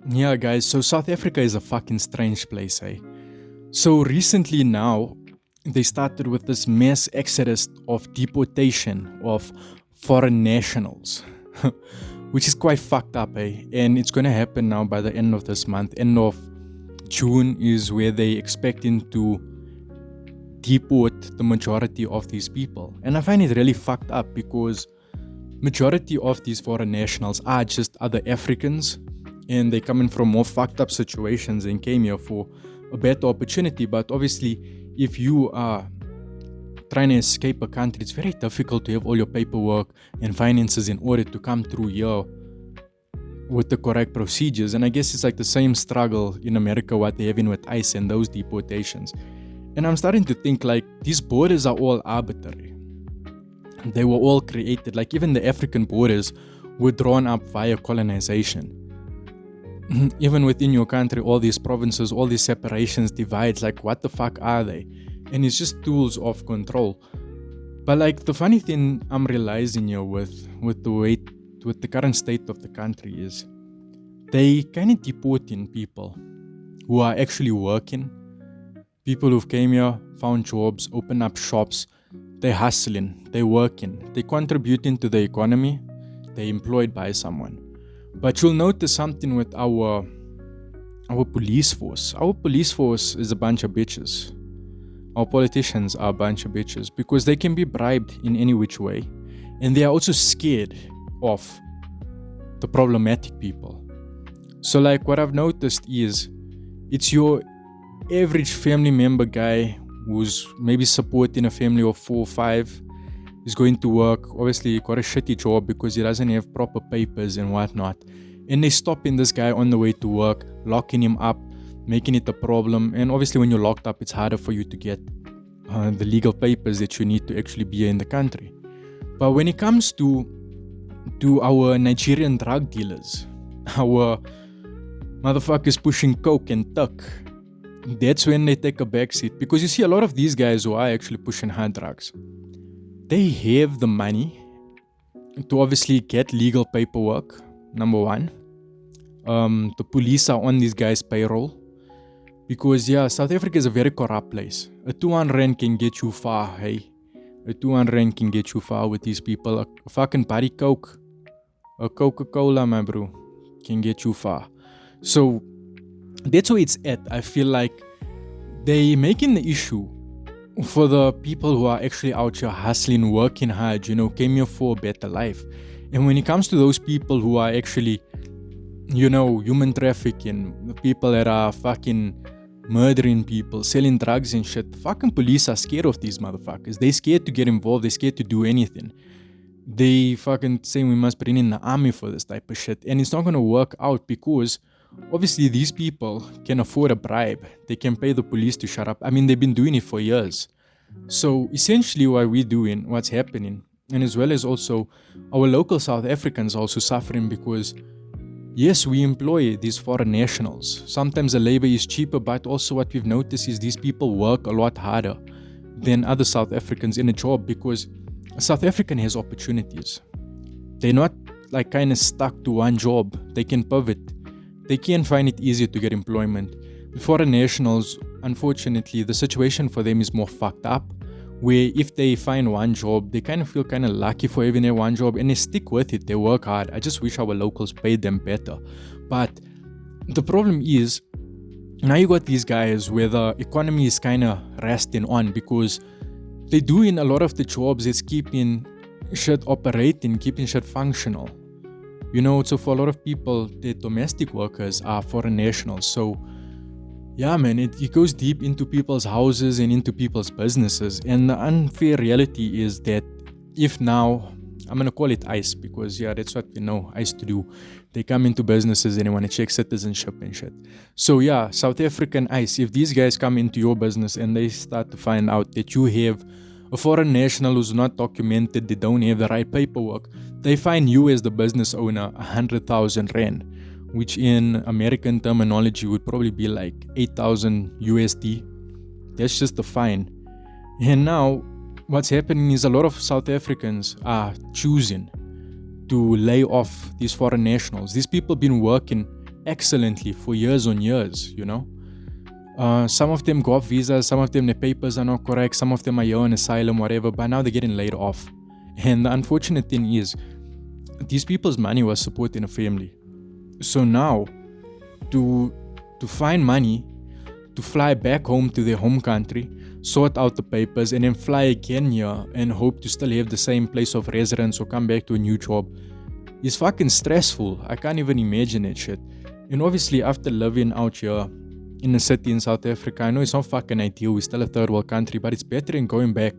Yeah, guys, so South Africa is a fucking strange place, eh? So recently now, they started with this mass exodus of deportation of foreign nationals, which is quite fucked up, eh? And it's gonna happen now by the end of this month. End of June is where they expecting to deport the majority of these people. And I find it really fucked up because majority of these foreign nationals are just other Africans, and they coming from more fucked up situations and came here for a better opportunity. But obviously, if you are trying to escape a country, it's very difficult to have all your paperwork and finances in order to come through here with the correct procedures. And I guess it's like the same struggle in America what they're having with ICE and those deportations. And I'm starting to think like these borders are all arbitrary. They were all created, like even the African borders were drawn up via colonization. Even within your country, all these provinces, all these separations, divides, like what the fuck are they? And it's just tools of control. But like the funny thing I'm realizing here with the current state of the country is they kind of deporting people who are actually working, people who've came here, found jobs, opened up shops. They're hustling, they're working, they're contributing to the economy, they're employed by someone. But you'll notice something with our police force. Our police force is a bunch of bitches. Our politicians are a bunch of bitches because they can be bribed in any which way. And they are also scared of the problematic people. So like what I've noticed is it's your average family member guy who's maybe supporting a family of 4 or 5, is going to work, obviously got a shitty job because he doesn't have proper papers and whatnot. And they stopping this guy on the way to work, locking him up, making it a problem. And obviously when you're locked up, it's harder for you to get the legal papers that you need to actually be in the country. But when it comes to our Nigerian drug dealers, our motherfuckers pushing coke and tuck, that's when they take a backseat. Because you see a lot of these guys who are actually pushing hard drugs, they have the money to obviously get legal paperwork, number one. The police are on these guys' payroll. Because yeah, South Africa is a very corrupt place. A 200 rand can get you far, hey. A 200 rand can get you far with these people. A fucking party coke, a Coca-Cola, my bro, can get you far. So that's where it's at. I feel like they making the issue for the people who are actually out here hustling, working hard, came here for a better life. And when it comes to those people who are actually, human trafficking, the people that are fucking murdering people, selling drugs and shit, the fucking police are scared of these motherfuckers. They scared to get involved. They scared to do anything. They fucking say we must bring in the army for this type of shit. And it's not going to work out because obviously these people can afford a bribe. They can pay the police to shut up. I mean, they've been doing it for years. So essentially what we're doing, what's happening, and as well as also our local South Africans also suffering because yes, we employ these foreign nationals. Sometimes the labor is cheaper, but also what we've noticed is these people work a lot harder than other South Africans in a job because a South African has opportunities. They're not like kind of stuck to one job. They can pivot. They can find it easier to get employment. The foreign nationals, unfortunately, the situation for them is more fucked up, where if they find one job, they kind of feel kind of lucky for having their one job and they stick with it. They work hard. I just wish our locals paid them better. But the problem is, now you got these guys where the economy is kind of resting on because they're doing a lot of the jobs that's keeping shit operating, keeping shit functional. So for a lot of people, the domestic workers are foreign nationals. So yeah, man, it goes deep into people's houses and into people's businesses. And the unfair reality is that if now, I'm going to call it ICE because, yeah, that's what we know ICE to do. They come into businesses and they want to check citizenship and shit. So, yeah, South African ICE, if these guys come into your business and they start to find out that you have a foreign national who's not documented, they don't have the right paperwork, they fine you as the business owner 100,000 rand, which in American terminology would probably be like 8,000 USD. That's just the fine. And now what's happening is a lot of South Africans are choosing to lay off these foreign nationals. These people have been working excellently for years on years, you know. Some of them got visas, some of them their papers are not correct, some of them are here on asylum, whatever, but now they're getting laid off. And the unfortunate thing is, these people's money was supporting a family. So now, to find money, to fly back home to their home country, sort out the papers, and then fly again here and hope to still have the same place of residence or come back to a new job is fucking stressful. I can't even imagine that shit. And obviously, after living out here in a city in South Africa, I know it's not fucking ideal, we're still a third world country, but it's better than going back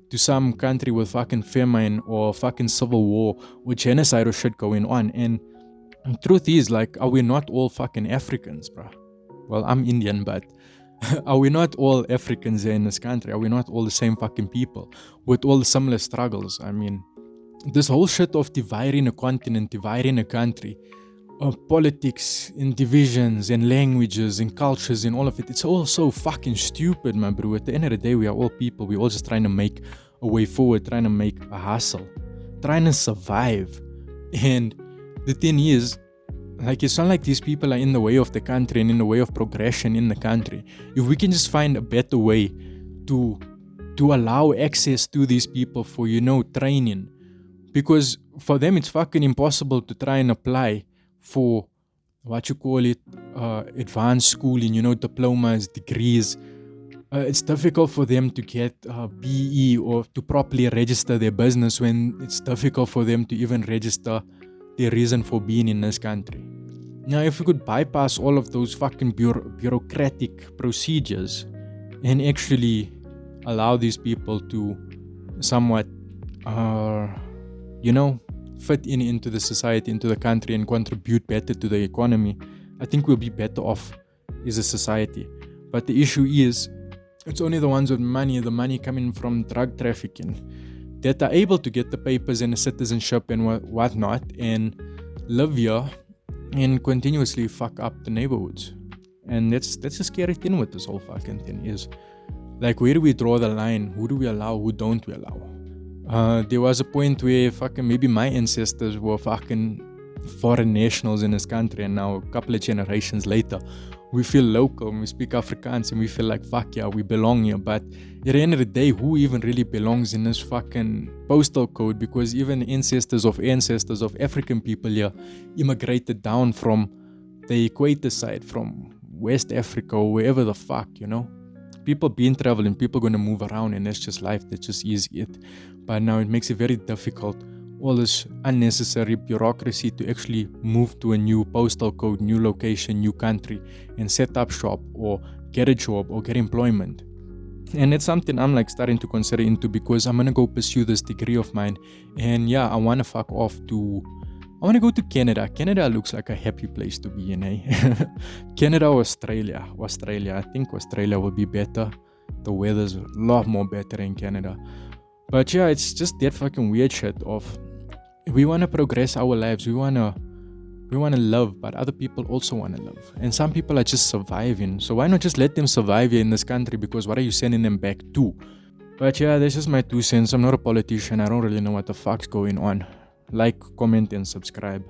to some country with fucking famine or fucking civil war or genocide or shit going on. And the truth is, like, are we not all fucking Africans, bruh? Well, I'm Indian, but are we not all Africans here in this country? Are we not all the same fucking people with all the similar struggles? I mean, this whole shit of dividing a continent, dividing a country, politics and divisions and languages and cultures and all of it, it's all so fucking stupid, my bro. At the end of the day, we are all people. We're all just trying to make a way forward, trying to make a hustle, trying to survive. And the thing is, like, it's not like these people are in the way of the country and in the way of progression in the country. If we can just find a better way to allow access to these people for, you know, training, because for them it's fucking impossible to try and apply for advanced schooling, you know, diplomas, degrees. It's difficult for them to get BE or to properly register their business when it's difficult for them to even register their reason for being in this country. Now, if we could bypass all of those fucking bureaucratic procedures and actually allow these people to somewhat, fit into the society, into the country, and contribute better to the economy, I think we'll be better off as a society. But the issue is, it's only the ones with money, the money coming from drug trafficking, that are able to get the papers and the citizenship and whatnot and live here and continuously fuck up the neighborhoods. And that's a scary thing with this whole fucking thing is, like, where do we draw the line? Who do we allow? Who don't we allow? There was a point where fucking maybe my ancestors were fucking foreign nationals in this country, and now a couple of generations later we feel local and we speak Afrikaans and we feel like, fuck yeah, we belong here. But at the end of the day, who even really belongs in this fucking postal code? Because even ancestors of African people here immigrated down from the equator side, from West Africa or wherever the fuck, you know. People been traveling, people gonna move around, and that's just life, that's just easy it. But now it makes it very difficult, all this unnecessary bureaucracy, to actually move to a new postal code, new location, new country, and set up shop or get a job or get employment. And it's something I'm like starting to consider into, because I'm gonna go pursue this degree of mine, and yeah, I wanna I want to go to Canada. Canada looks like a happy place to be in, eh? Canada or Australia? I think Australia will be better. The weather's a lot more better in Canada. But yeah, it's just that fucking weird shit of, we want to progress our lives. We want to live, but other people also want to live. And some people are just surviving. So why not just let them survive here in this country? Because what are you sending them back to? But yeah, this is my 2 cents. I'm not a politician. I don't really know what the fuck's going on. Like, comment, and subscribe.